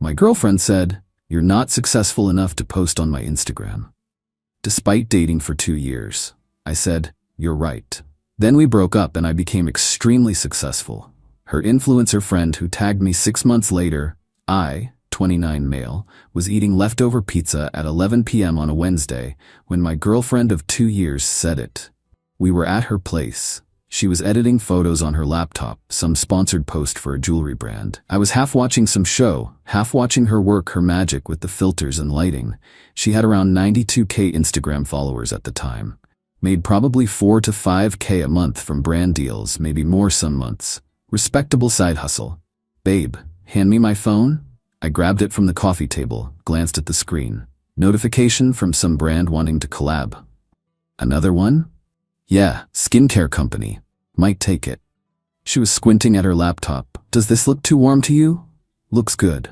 My girlfriend said, "You're not successful enough to post on my Instagram." Despite dating for 2 years, I said, "You're right." Then we broke up and I became extremely successful. Her influencer friend who tagged me 6 months later, 29 male, was eating leftover pizza at 11 p.m. on a Wednesday when my girlfriend of 2 years said it. We were at her place. She was editing photos on her laptop, some sponsored post for a jewelry brand. I was half watching some show, half watching her work her magic with the filters and lighting. She had around 92K Instagram followers at the time. Made probably 4 to 5K a month from brand deals, maybe more some months. Respectable side hustle. "Babe, hand me my phone?" I grabbed it from the coffee table, glanced at the screen. Notification from some brand wanting to collab. "Another one?" "Yeah, skincare company. Might take it." She was squinting at her laptop. "Does this look too warm to you?" "Looks good."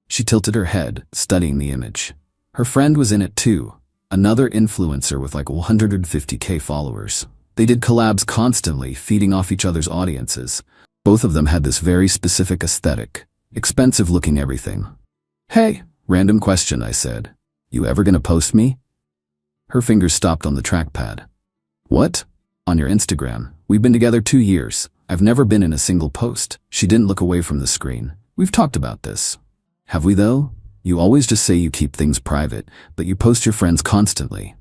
She tilted her head, studying the image. Her friend was in it too. Another influencer with like 150K followers. They did collabs constantly, feeding off each other's audiences. Both of them had this very specific aesthetic. Expensive-looking everything. "Hey, random question," I said. "You ever gonna post me?" Her fingers stopped on the trackpad. "What?" "On your Instagram. We've been together 2 years. I've never been in a single post." She didn't look away from the screen. "We've talked about this." "Have we though? You always just say you keep things private, but you post your friends constantly."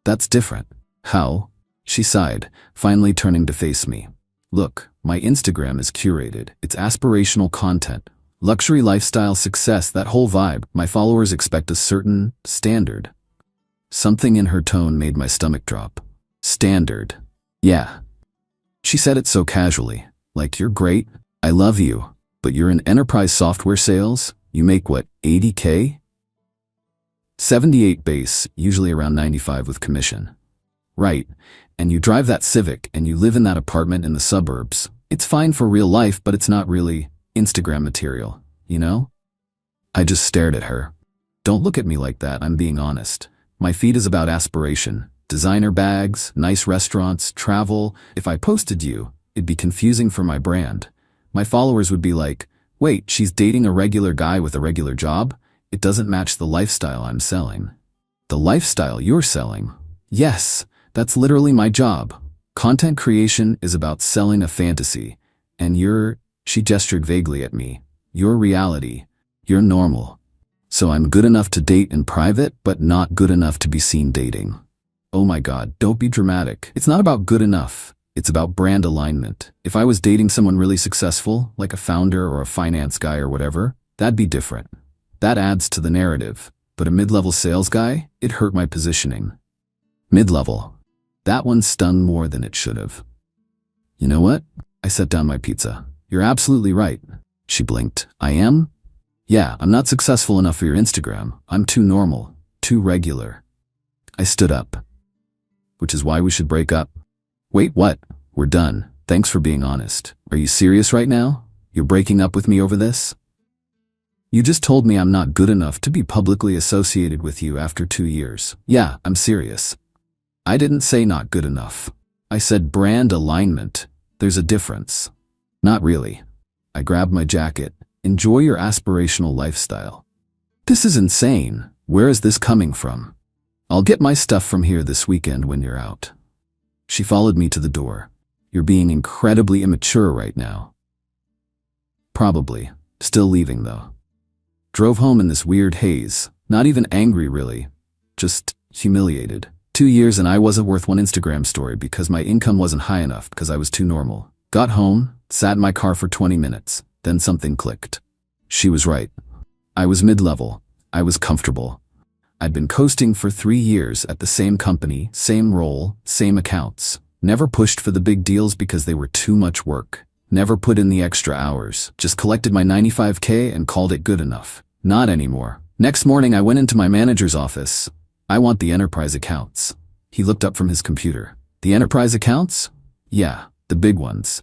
"That's different." "How?" She sighed, finally turning to face me. "Look, my Instagram is curated. It's aspirational content. Luxury lifestyle success, that whole vibe. My followers expect a certain standard." Something in her tone made my stomach drop. "Standard." "Yeah." She said it so casually, like, "You're great, I love you, but you're in enterprise software sales? You make what, 80K? 78 base, usually around 95 with commission." "Right, and you drive that Civic and you live in that apartment in the suburbs. It's fine for real life, but it's not really Instagram material, you know?" I just stared at her. "Don't look at me like that, I'm being honest. My feed is about aspiration. Designer bags, nice restaurants, travel. If I posted you, it'd be confusing for my brand. My followers would be like, wait, she's dating a regular guy with a regular job? It doesn't match the lifestyle I'm selling." "The lifestyle you're selling?" "Yes, that's literally my job. Content creation is about selling a fantasy. And she gestured vaguely at me, "your reality. You're normal. So I'm good enough to date in private, but not good enough to be seen dating." "Oh my God, don't be dramatic. It's not about good enough. It's about brand alignment. If I was dating someone really successful, like a founder or a finance guy or whatever, that'd be different. That adds to the narrative. But a mid-level sales guy, it hurt my positioning." "Mid-level." That one stung more than it should have. "You know what?" I set down my pizza. "You're absolutely right." She blinked. "I am?" "Yeah, I'm not successful enough for your Instagram. I'm too normal, too regular." I stood up. "Which is why we should break up." "Wait, what? We're done. Thanks for being honest. Are you serious right now? You're breaking up with me over this?" "You just told me I'm not good enough to be publicly associated with you after 2 years. Yeah, I'm serious." "I didn't say not good enough. I said brand alignment. There's a difference." "Not really." I grabbed my jacket. "Enjoy your aspirational lifestyle." "This is insane. Where is this coming from?" "I'll get my stuff from here this weekend when you're out." She followed me to the door. "You're being incredibly immature right now." "Probably. Still leaving though." Drove home in this weird haze. Not even angry really. Just humiliated. 2 years and I wasn't worth one Instagram story because my income wasn't high enough because I was too normal. Got home, sat in my car for 20 minutes. Then something clicked. She was right. I was mid-level. I was comfortable. I'd been coasting for 3 years at the same company, same role, same accounts. Never pushed for the big deals because they were too much work. Never put in the extra hours. Just collected my 95K and called it good enough. Not anymore. Next morning I went into my manager's office. "I want the enterprise accounts." He looked up from his computer. "The enterprise accounts?" "Yeah, the big ones.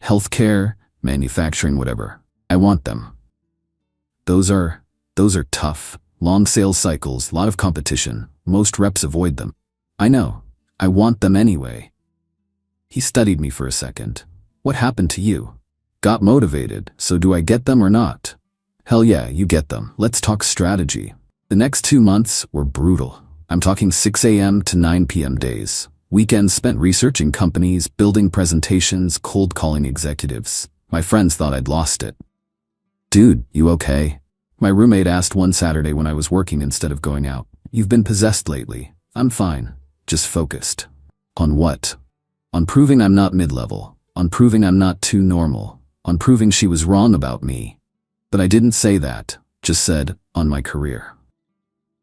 Healthcare, manufacturing, whatever. I want them." Those are tough. Long sales cycles, lot of competition. Most reps avoid them." "I know. I want them anyway." He studied me for a second. "What happened to you?" "Got motivated, so do I get them or not?" Hell yeah, you get them. Let's talk strategy. The next 2 months were brutal. I'm talking 6 a.m. to 9 p.m. days. Weekends spent researching companies, building presentations, cold calling executives. My friends thought I'd lost it. Dude, you okay? My roommate asked one Saturday when I was working instead of going out. You've been possessed lately. I'm fine. Just focused. On what? On proving I'm not mid-level. On proving I'm not too normal. On proving she was wrong about me. But I didn't say that. Just said, on my career.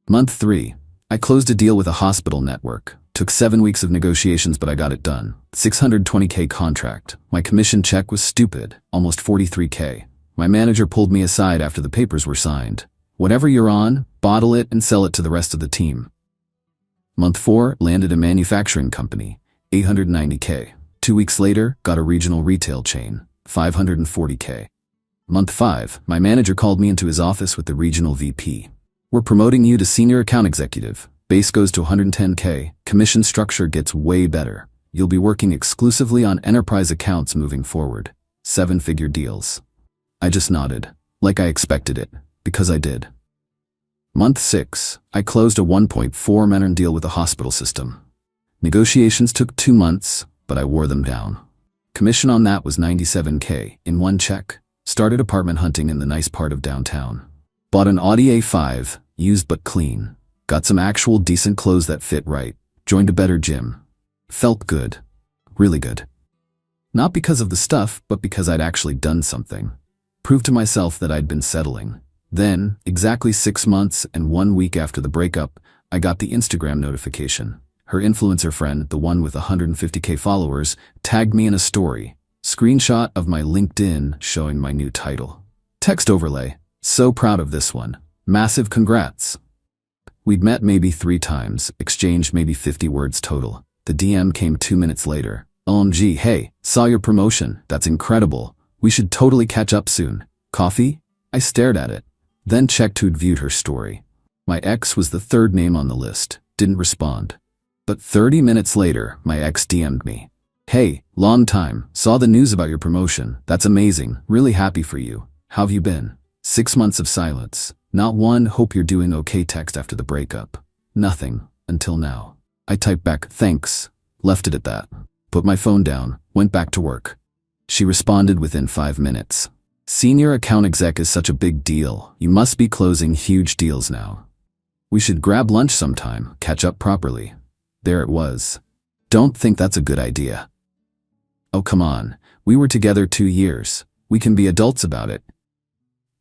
Month 3. I closed a deal with a hospital network. Took 7 weeks of negotiations, but I got it done. $620K contract. My commission check was stupid, almost $43K. My manager pulled me aside after the papers were signed. Whatever you're on, bottle it and sell it to the rest of the team. Month 4, landed a manufacturing company. $890K. 2 weeks later, got a regional retail chain. $540K. Month 5, my manager called me into his office with the regional VP. We're promoting you to senior account executive. Base goes to $110K. Commission structure gets way better. You'll be working exclusively on enterprise accounts moving forward. 7-figure deals. I just nodded, like I expected it, because I did. Month 6, I closed a $1.4 million deal with a hospital system. Negotiations took 2 months, but I wore them down. Commission on that was $97K in one check. Started apartment hunting in the nice part of downtown. Bought an Audi A5, used but clean. Got some actual decent clothes that fit right. Joined a better gym. Felt good. Really good. Not because of the stuff, but because I'd actually done something. Proved to myself that I'd been settling. Then, exactly 6 months and 1 week after the breakup, I got the Instagram notification. Her influencer friend, the one with 150K followers, tagged me in a story. Screenshot of my LinkedIn showing my new title. Text overlay. So proud of this one. Massive congrats. We'd met maybe 3 times, exchanged maybe 50 words total. The DM came 2 minutes later. OMG, hey, saw your promotion. That's incredible. We should totally catch up soon. Coffee? I stared at it. Then checked who'd viewed her story. My ex was the 3rd name on the list. Didn't respond. But 30 minutes later, my ex DM'd me. Hey, long time. Saw the news about your promotion. That's amazing. Really happy for you. How've you been? 6 months of silence. Not one hope you're doing okay text after the breakup. Nothing, until now. I typed back, thanks. Left it at that. Put my phone down, went back to work. She responded within 5 minutes. Senior account exec is such a big deal. You must be closing huge deals now. We should grab lunch sometime, catch up properly. There it was. Don't think that's a good idea. Oh, come on. We were together 2 years. We can be adults about it.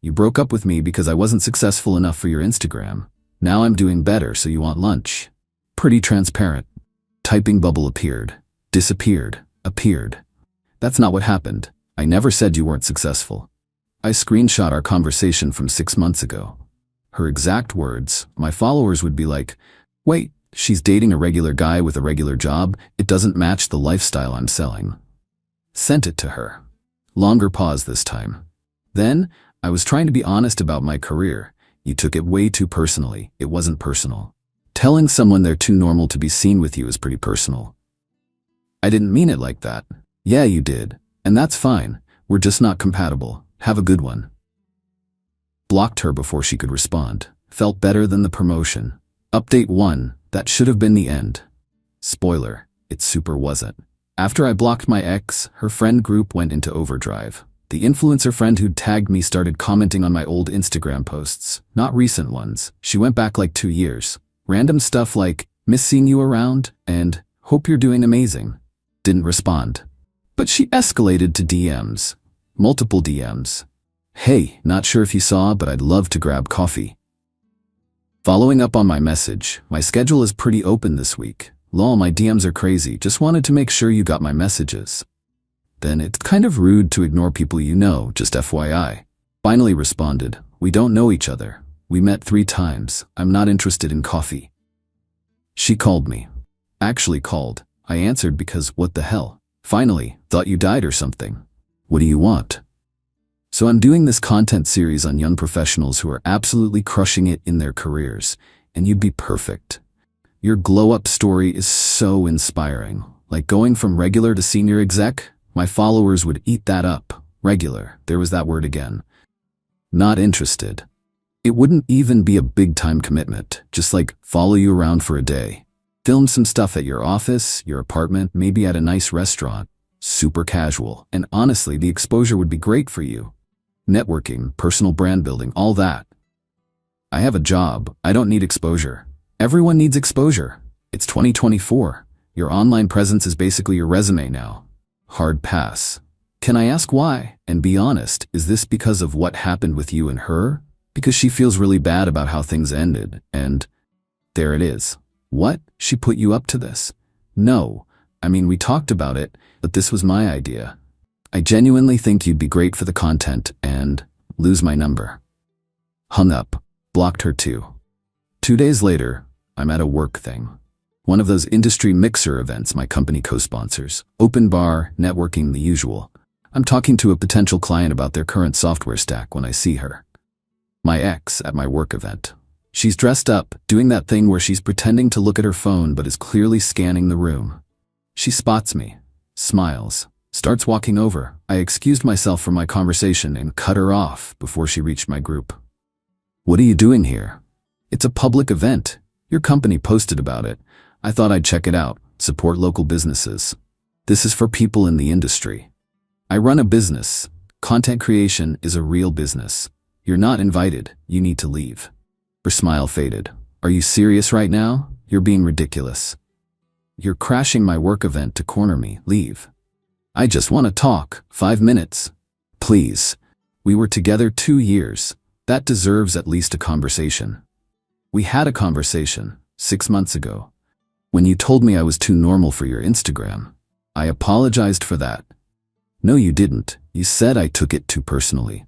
You broke up with me because I wasn't successful enough for your Instagram. Now I'm doing better, so you want lunch. Pretty transparent. Typing bubble appeared. Disappeared. Appeared. That's not what happened. I never said you weren't successful. I screenshot our conversation from 6 months ago. Her exact words, my followers would be like, wait, she's dating a regular guy with a regular job. It doesn't match the lifestyle I'm selling. Sent it to her. Longer pause this time. Then, I was trying to be honest about my career. You took it way too personally. It wasn't personal. Telling someone they're too normal to be seen with you is pretty personal. I didn't mean it like that. Yeah, you did. And that's fine. We're just not compatible. Have a good one. Blocked her before she could respond. Felt better than the promotion. Update 1. That should have been the end. Spoiler. It super wasn't. After I blocked my ex, her friend group went into overdrive. The influencer friend who'd tagged me started commenting on my old Instagram posts, not recent ones. She went back like 2 years. Random stuff like, miss seeing you around, and hope you're doing amazing. Didn't respond. But she escalated to DMs. Multiple DMs. Hey, not sure if you saw, but I'd love to grab coffee. Following up on my message, my schedule is pretty open this week. Lol, my DMs are crazy, just wanted to make sure you got my messages. Then it's kind of rude to ignore people you know, just FYI. Finally responded, we don't know each other. We met 3 times. I'm not interested in coffee. She called me. Actually called. I answered because what the hell? Finally, thought you died or something. What do you want? So I'm doing this content series on young professionals who are absolutely crushing it in their careers, and you'd be perfect. Your glow-up story is so inspiring. Like going from regular to senior exec, my followers would eat that up. Regular, there was that word again. Not interested. It wouldn't even be a big-time commitment, just like follow you around for a day. Film some stuff at your office, your apartment, maybe at a nice restaurant. Super casual, and honestly, the exposure would be great for you. Networking, personal brand building, all that. I have a job. I don't need exposure. Everyone needs exposure. It's 2024. Your online presence is basically your resume now. Hard pass. Can I ask why? And be honest, is this because of what happened with you and her? Because she feels really bad about how things ended, and there it is. What? She put you up to this? No. I mean, we talked about it, but this was my idea. I genuinely think you'd be great for the content, and lose my number. Hung up. Blocked her too. 2 days later, I'm at a work thing. One of those industry mixer events my company co-sponsors. Open bar, networking, the usual. I'm talking to a potential client about their current software stack when I see her. My ex at my work event. She's dressed up, doing that thing where she's pretending to look at her phone but is clearly scanning the room. She spots me, smiles, starts walking over. I excused myself from my conversation and cut her off before she reached my group. What are you doing here? It's a public event. Your company posted about it. I thought I'd check it out, support local businesses. This is for people in the industry. I run a business. Content creation is a real business. You're not invited. You need to leave. Her smile faded. Are you serious right now? You're being ridiculous. You're crashing my work event to corner me. Leave. I just want to talk. 5 minutes. Please. We were together 2 years. That deserves at least a conversation. We had a conversation 6 months ago. When you told me I was too normal for your Instagram. I apologized for that. No, you didn't. You said I took it too personally.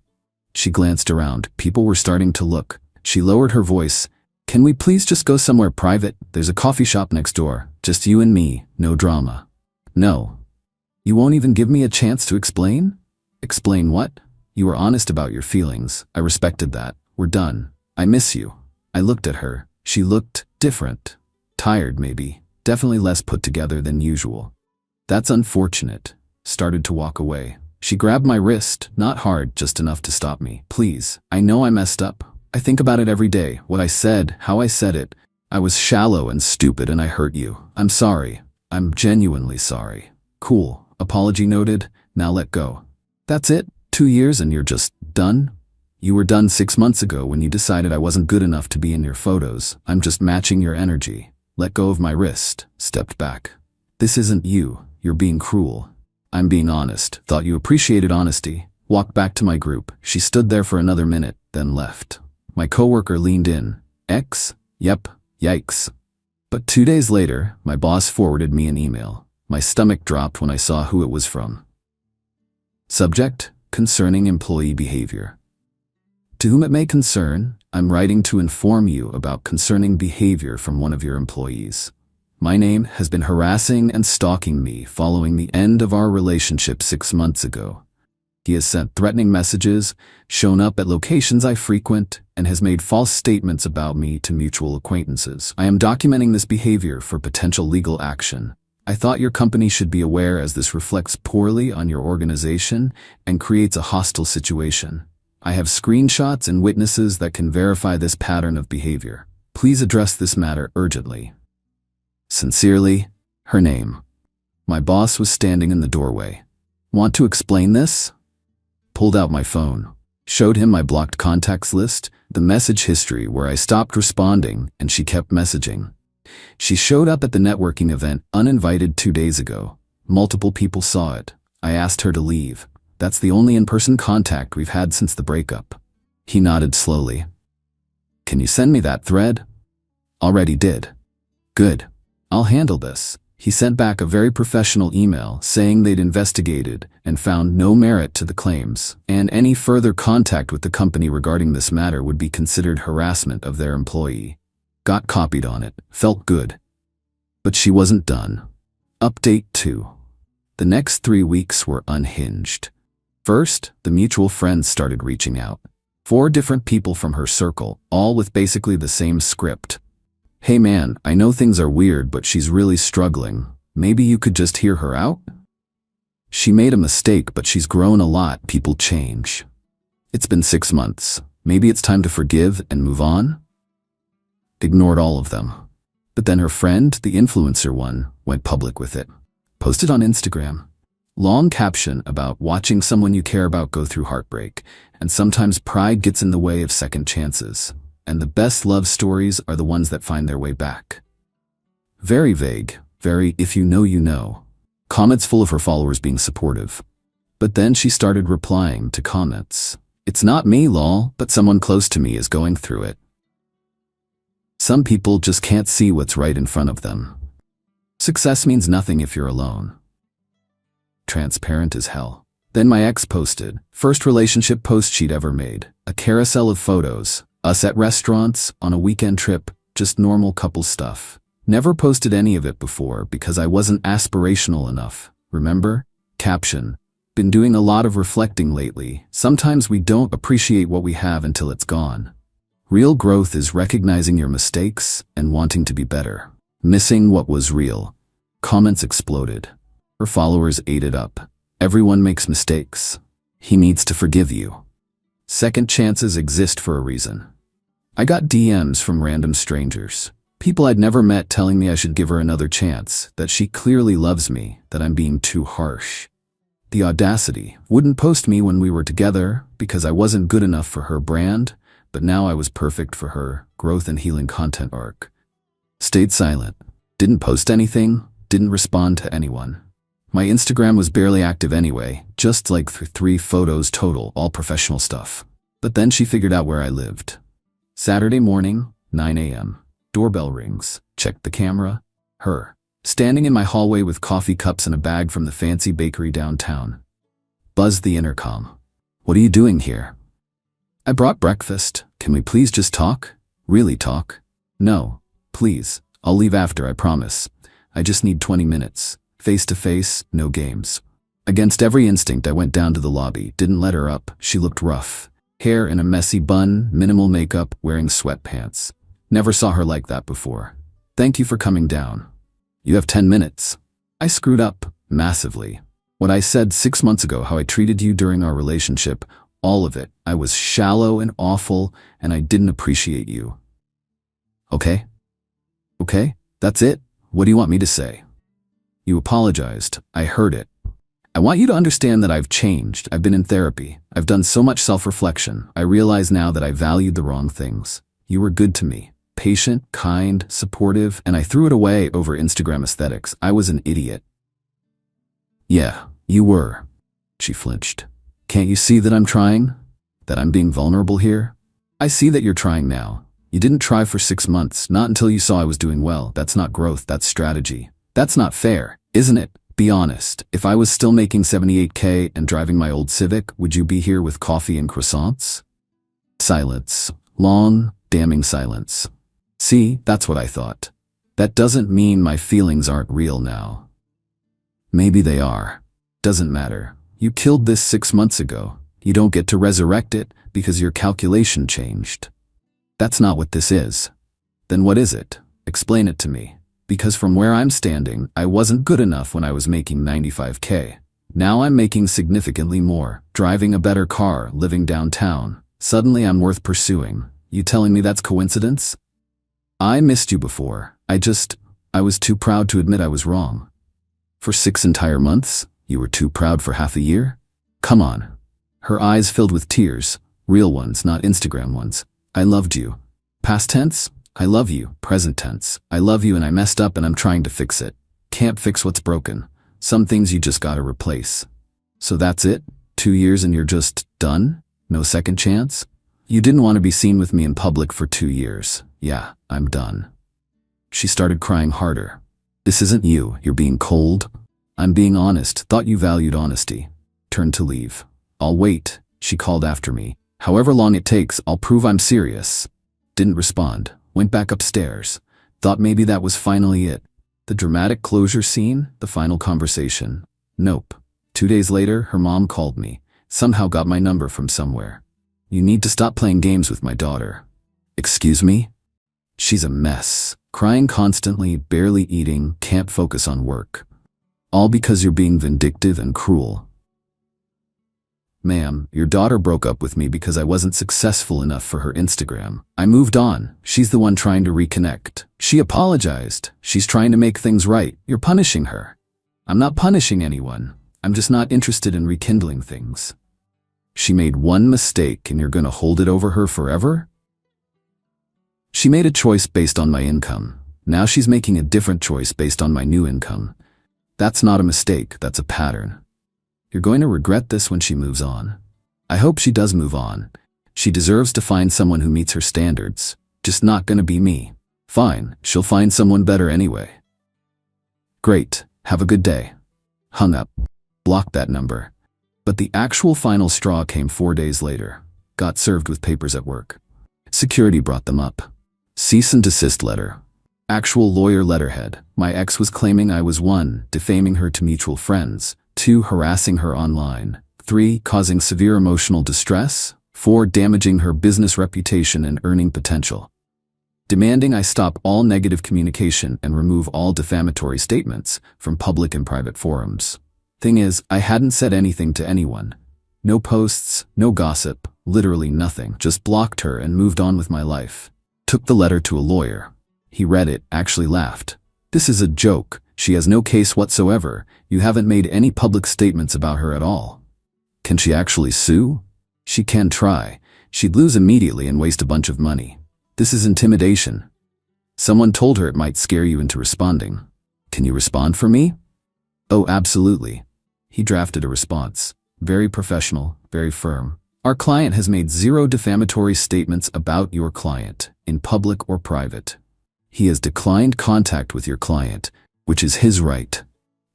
She glanced around. People were starting to look. She lowered her voice. Can we please just go somewhere private? There's a coffee shop next door. Just you and me. No drama. No. You won't even give me a chance to explain? Explain what? You were honest about your feelings. I respected that. We're done. I miss you. I looked at her. She looked different. Tired, maybe. Definitely less put together than usual. That's unfortunate. Started to walk away. She grabbed my wrist, not hard, just enough to stop me. Please, I know I messed up. I think about it every day. What I said, how I said it. I was shallow and stupid and I hurt you. I'm sorry. I'm genuinely sorry. Cool. Apology noted. Now let go. That's it? 2 years and you're just done? You were done 6 months ago when you decided I wasn't good enough to be in your photos. I'm just matching your energy. Let go of my wrist. Stepped back. This isn't you. You're being cruel. I'm being honest. Thought you appreciated honesty. Walked back to my group. She stood there for another minute, then left. My coworker leaned in. Ex? Yep. Yikes. But 2 days later, my boss forwarded me an email. My stomach dropped when I saw who it was from. Subject: concerning employee behavior. To whom it may concern, I'm writing to inform you about concerning behavior from one of your employees. My name has been harassing and stalking me following the end of our relationship 6 months ago. He has sent threatening messages, shown up at locations I frequent, and has made false statements about me to mutual acquaintances. I am documenting this behavior for potential legal action. I thought your company should be aware as this reflects poorly on your organization and creates a hostile situation. I have screenshots and witnesses that can verify this pattern of behavior. Please address this matter urgently. Sincerely, her name. My boss was standing in the doorway. Want to explain this? Pulled out my phone. Showed him my blocked contacts list, the message history where I stopped responding and she kept messaging. She showed up at the networking event uninvited 2 days ago. Multiple people saw it. I asked her to leave. That's the only in-person contact we've had since the breakup. He nodded slowly. Can you send me that thread? Already did. Good. I'll handle this. He sent back a very professional email saying they'd investigated and found no merit to the claims, and any further contact with the company regarding this matter would be considered harassment of their employee. Got copied on it. Felt good. But she wasn't done. Update 2. The next 3 weeks were unhinged. First, the mutual friends started reaching out. 4 different people from her circle, all with basically the same script. Hey man, I know things are weird, but she's really struggling. Maybe you could just hear her out? She made a mistake, but she's grown a lot. People change. It's been 6 months. Maybe it's time to forgive and move on? Ignored all of them. But then her friend, the influencer one, went public with it. Posted on Instagram. Long caption about watching someone you care about go through heartbreak, and sometimes pride gets in the way of second chances. And the best love stories are the ones that find their way back. Very vague, very if you know you know. Comments full of her followers being supportive. But then she started replying to comments. It's not me, lol, but someone close to me is going through it. Some people just can't see what's right in front of them. Success means nothing if you're alone. Transparent as hell. Then my ex posted, first relationship post she'd ever made. A carousel of photos, us at restaurants, on a weekend trip, just normal couple stuff. Never posted any of it before because I wasn't aspirational enough. Remember? Caption. Been doing a lot of reflecting lately. Sometimes we don't appreciate what we have until it's gone. Real growth is recognizing your mistakes and wanting to be better. Missing what was real. Comments exploded. Her followers ate it up. Everyone makes mistakes. He needs to forgive you. Second chances exist for a reason. I got DMs from random strangers. People I'd never met telling me I should give her another chance, that she clearly loves me, that I'm being too harsh. The audacity. Wouldn't post me when we were together because I wasn't good enough for her brand, but now I was perfect for her growth and healing content arc. Stayed silent. Didn't post anything. Didn't respond to anyone. My Instagram was barely active anyway, just like 3 photos total, all professional stuff. But then she figured out where I lived. Saturday morning, 9 a.m. Doorbell rings. Checked the camera. Her. Standing in my hallway with coffee cups and a bag from the fancy bakery downtown. Buzzed the intercom. What are you doing here? I brought breakfast. Can we please just talk? Really talk? No. Please. I'll leave after, I promise. I just need 20 minutes. Face to face, no games. Against every instinct, I went down to the lobby. Didn't let her up. She looked rough. Hair in a messy bun, minimal makeup, wearing sweatpants. Never saw her like that before. Thank you for coming down. You have 10 minutes. I screwed up, massively. What I said 6 months ago, how I treated you during our relationship, all of it. I was shallow and awful, and I didn't appreciate you. Okay? Okay? That's it? What do you want me to say? You apologized. I heard it. I want you to understand that I've changed. I've been in therapy. I've done so much self-reflection. I realize now that I valued the wrong things. You were good to me. Patient, kind, supportive, and I threw it away over Instagram aesthetics. I was an idiot. Yeah, you were. She flinched. Can't you see that I'm trying? That I'm being vulnerable here? I see that you're trying now. You didn't try for 6 months, not until you saw I was doing well. That's not growth, that's strategy. That's not fair, isn't it? Be honest. If I was still making $78K and driving my old Civic, would you be here with coffee and croissants? Silence. Long, damning silence. See, that's what I thought. That doesn't mean my feelings aren't real now. Maybe they are. Doesn't matter. You killed this 6 months ago. You don't get to resurrect it because your calculation changed. That's not what this is. Then what is it? Explain it to me. Because from where I'm standing, I wasn't good enough when I was making $95K. Now I'm making significantly more, driving a better car, living downtown. Suddenly I'm worth pursuing. You telling me that's coincidence? I missed you before. I was too proud to admit I was wrong. For 6 entire months? You were too proud for half a year? Come on. Her eyes filled with tears. Real ones, not Instagram ones. I loved you. Past tense? I love you. Present tense. I love you and I messed up and I'm trying to fix it. Can't fix what's broken. Some things you just gotta replace. So that's it? 2 years and you're just done? No second chance? You didn't want to be seen with me in public for 2 years. Yeah, I'm done. She started crying harder. This isn't you. You're being cold. I'm being honest. Thought you valued honesty. Turned to leave. I'll wait, she called after me. However long it takes, I'll prove I'm serious. Didn't respond. Went back upstairs. Thought maybe that was finally it. The dramatic closure scene, the final conversation. Nope. 2 days later, her mom called me. Somehow got my number from somewhere. You need to stop playing games with my daughter. Excuse me? She's a mess. Crying constantly, barely eating, can't focus on work. All because you're being vindictive and cruel. Ma'am, your daughter broke up with me because I wasn't successful enough for her Instagram. I moved on. She's the one trying to reconnect. She apologized. She's trying to make things right. You're punishing her. I'm not punishing anyone. I'm just not interested in rekindling things. She made one mistake and you're gonna hold it over her forever? She made a choice based on my income. Now she's making a different choice based on my new income. That's not a mistake, that's a pattern. You're going to regret this when she moves on. I hope she does move on. She deserves to find someone who meets her standards. Just not gonna be me. Fine, she'll find someone better anyway. Great, have a good day. Hung up. Blocked that number. But the actual final straw came 4 days later. Got served with papers at work. Security brought them up. Cease and desist letter. Actual lawyer letterhead. My ex was claiming I was 1, defaming her to mutual friends, 2, harassing her online, 3, causing severe emotional distress, 4, damaging her business reputation and earning potential. Demanding I stop all negative communication and remove all defamatory statements from public and private forums. Thing is, I hadn't said anything to anyone. No posts, no gossip, literally nothing. Just blocked her and moved on with my life. Took the letter to a lawyer. He read it, actually laughed. This is a joke. She has no case whatsoever. You haven't made any public statements about her at all. Can she actually sue? She can try. She'd lose immediately and waste a bunch of money. This is intimidation. Someone told her it might scare you into responding. Can you respond for me? Oh, absolutely. He drafted a response. Very professional, very firm. Our client has made 0 defamatory statements about your client, in public or private. He has declined contact with your client, which is his right.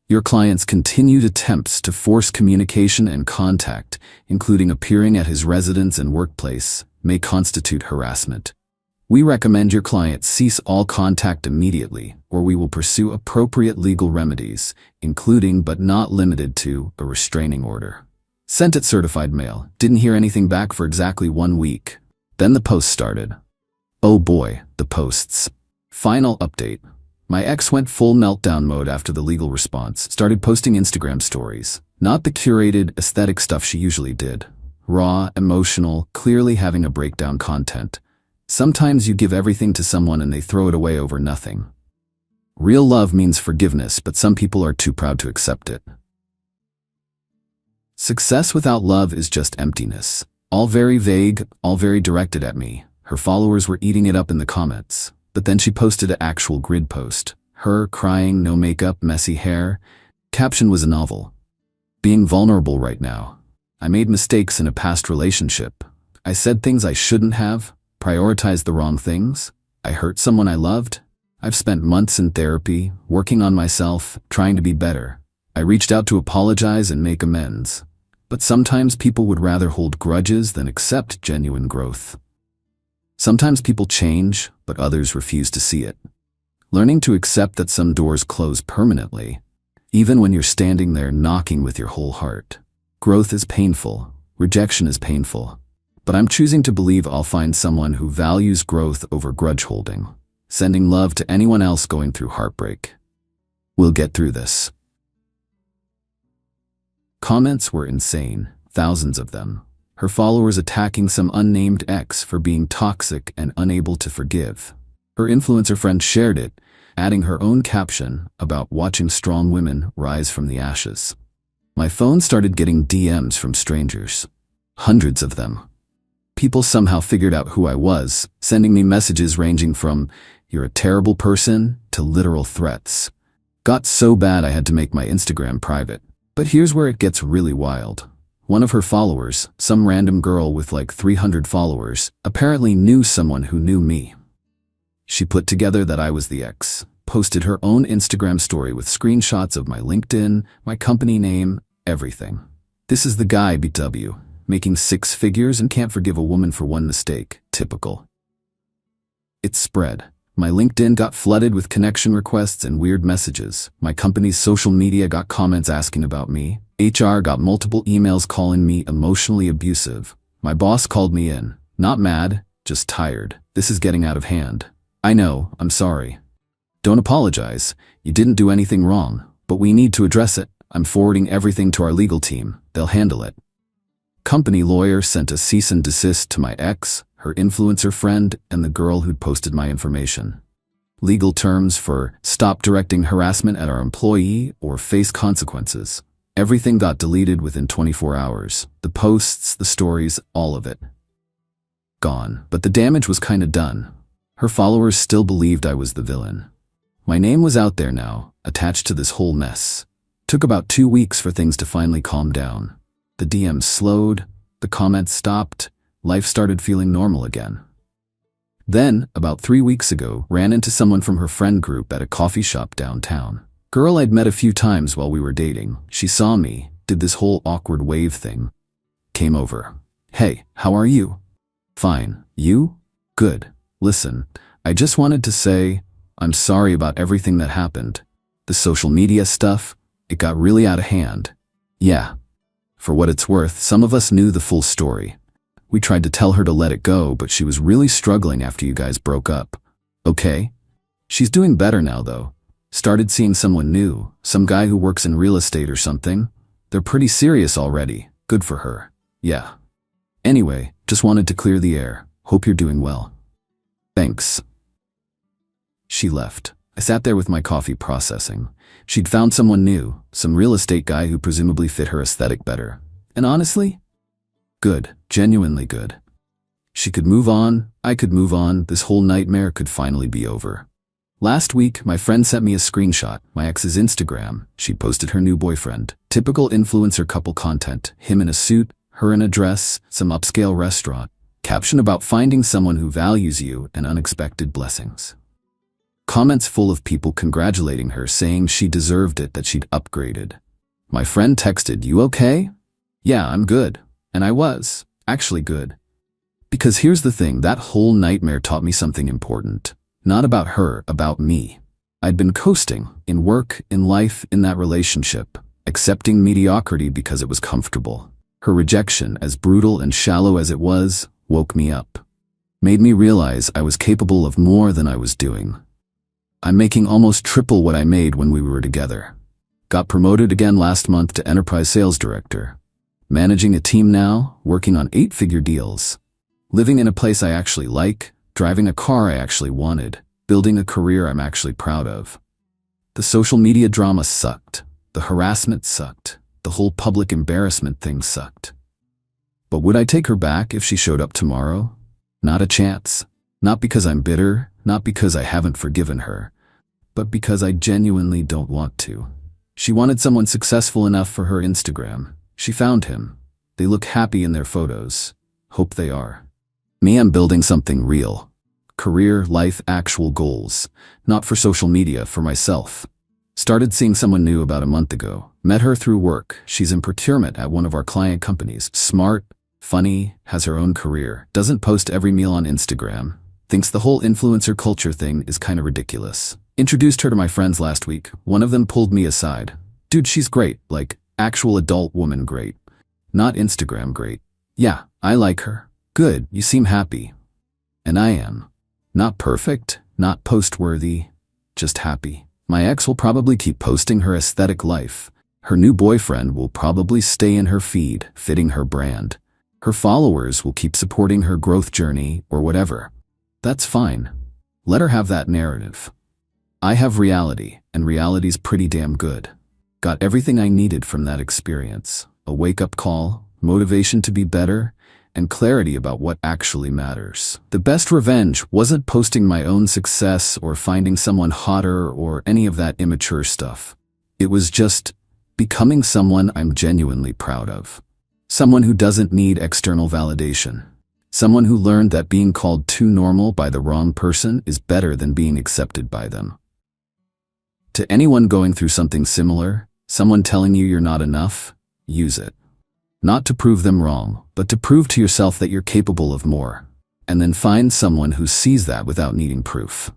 Your client's continued attempts to force communication and contact, including appearing at his residence and workplace, may constitute harassment. We recommend your client cease all contact immediately, or we will pursue appropriate legal remedies, including but not limited to a restraining order. Sent it certified mail. Didn't hear anything back for exactly 1 week. Then the post started. Oh boy, the posts. Final update. My ex went full meltdown mode after the legal response, started posting Instagram stories. Not the curated, aesthetic stuff she usually did. Raw, emotional, clearly having a breakdown content. Sometimes you give everything to someone and they throw it away over nothing. Real love means forgiveness, but some people are too proud to accept it. Success without love is just emptiness. All very vague, all very directed at me. Her followers were eating it up in the comments. But then she posted an actual grid post. Her crying, no makeup, messy hair. Caption was a novel. Being vulnerable right now. I made mistakes in a past relationship. I said things I shouldn't have, prioritized the wrong things. I hurt someone I loved. I've spent months in therapy, working on myself, trying to be better. I reached out to apologize and make amends. But sometimes people would rather hold grudges than accept genuine growth. Sometimes people change, but others refuse to see it. Learning to accept that some doors close permanently, even when you're standing there knocking with your whole heart. Growth is painful, rejection is painful, but I'm choosing to believe I'll find someone who values growth over grudge holding, sending love to anyone else going through heartbreak. We'll get through this. Comments were insane, thousands of them. Her followers attacking some unnamed ex for being toxic and unable to forgive. Her influencer friend shared it, adding her own caption about watching strong women rise from the ashes. My phone started getting DMs from strangers. Hundreds of them. People somehow figured out who I was, sending me messages ranging from, "You're a terrible person," to literal threats. Got so bad I had to make my Instagram private. But here's where it gets really wild. One of her followers, some random girl with like 300 followers, apparently knew someone who knew me. She put together that I was the ex, posted her own Instagram story with screenshots of my LinkedIn, my company name, everything. This is the guy BW, making 6 figures and can't forgive a woman for one mistake. Typical. It spread. My LinkedIn got flooded with connection requests and weird messages. My company's social media got comments asking about me. HR got multiple emails calling me emotionally abusive. My boss called me in. Not mad, just tired. This is getting out of hand. I know, I'm sorry. Don't apologize. You didn't do anything wrong, but we need to address it. I'm forwarding everything to our legal team. They'll handle it. Company lawyer sent a cease and desist to my ex, her influencer friend, and the girl who'd posted my information. Legal terms for stop directing harassment at our employee or face consequences. Everything got deleted within 24 hours. The posts, the stories, all of it. Gone. But the damage was kinda done. Her followers still believed I was the villain. My name was out there now, attached to this whole mess. Took about 2 weeks for things to finally calm down. The DMs slowed, the comments stopped, life started feeling normal again. Then, about 3 weeks ago, ran into someone from her friend group at a coffee shop downtown. Girl I'd met a few times while we were dating. She saw me, did this whole awkward wave thing. Came over. Hey, how are you? Fine. You? Good. Listen, I just wanted to say, I'm sorry about everything that happened. The social media stuff, it got really out of hand. Yeah. For what it's worth, some of us knew the full story. We tried to tell her to let it go, but she was really struggling after you guys broke up. Okay? She's doing better now, though. Started seeing someone new, some guy who works in real estate or something. They're pretty serious already. Good for her. Yeah. Anyway, just wanted to clear the air. Hope you're doing well. Thanks. She left. I sat there with my coffee processing. She'd found someone new, some real estate guy who presumably fit her aesthetic better. And honestly, good, genuinely good. She could move on, I could move on, this whole nightmare could finally be over. Last week, my friend sent me a screenshot, my ex's Instagram. She'd posted her new boyfriend. Typical influencer couple content, him in a suit, her in a dress, some upscale restaurant. Caption about finding someone who values you and unexpected blessings. Comments full of people congratulating her, saying she deserved it, that she'd upgraded. My friend texted, "You okay?" "Yeah, I'm good." And I was, actually good. Because here's the thing, that whole nightmare taught me something important. Not about her, about me. I'd been coasting, in work, in life, in that relationship, accepting mediocrity because it was comfortable. Her rejection, as brutal and shallow as it was, woke me up. Made me realize I was capable of more than I was doing. I'm making almost triple what I made when we were together. Got promoted again last month to enterprise sales director. Managing a team now, working on 8-figure deals. Living in a place I actually like, driving a car I actually wanted, building a career I'm actually proud of. The social media drama sucked. The harassment sucked. The whole public embarrassment thing sucked. But would I take her back if she showed up tomorrow? Not a chance. Not because I'm bitter, not because I haven't forgiven her, but because I genuinely don't want to. She wanted someone successful enough for her Instagram. She found him. They look happy in their photos. Hope they are. Me, I'm building something real. Career, life, actual goals. Not for social media, for myself. Started seeing someone new about a month ago. Met her through work. She's in procurement at one of our client companies. Smart, funny, has her own career. Doesn't post every meal on Instagram. Thinks the whole influencer culture thing is kinda ridiculous. Introduced her to my friends last week. One of them pulled me aside. Dude, she's great. Like, actual adult woman great. Not Instagram great. Yeah, I like her. Good, you seem happy. And I am. Not perfect, not post-worthy, just happy. My ex will probably keep posting her aesthetic life. Her new boyfriend will probably stay in her feed, fitting her brand. Her followers will keep supporting her growth journey or whatever. That's fine. Let her have that narrative. I have reality, and reality's pretty damn good. Got everything I needed from that experience. A wake-up call, motivation to be better, and clarity about what actually matters. The best revenge wasn't posting my own success or finding someone hotter or any of that immature stuff. It was just becoming someone I'm genuinely proud of. Someone who doesn't need external validation. Someone who learned that being called too normal by the wrong person is better than being accepted by them. To anyone going through something similar, someone telling you you're not enough, use it. Not to prove them wrong, but to prove to yourself that you're capable of more. And then find someone who sees that without needing proof.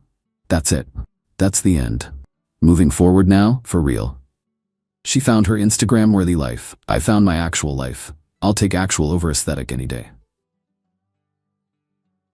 That's it. That's the end. Moving forward now, for real. She found her Instagram-worthy life. I found my actual life. I'll take actual over aesthetic any day.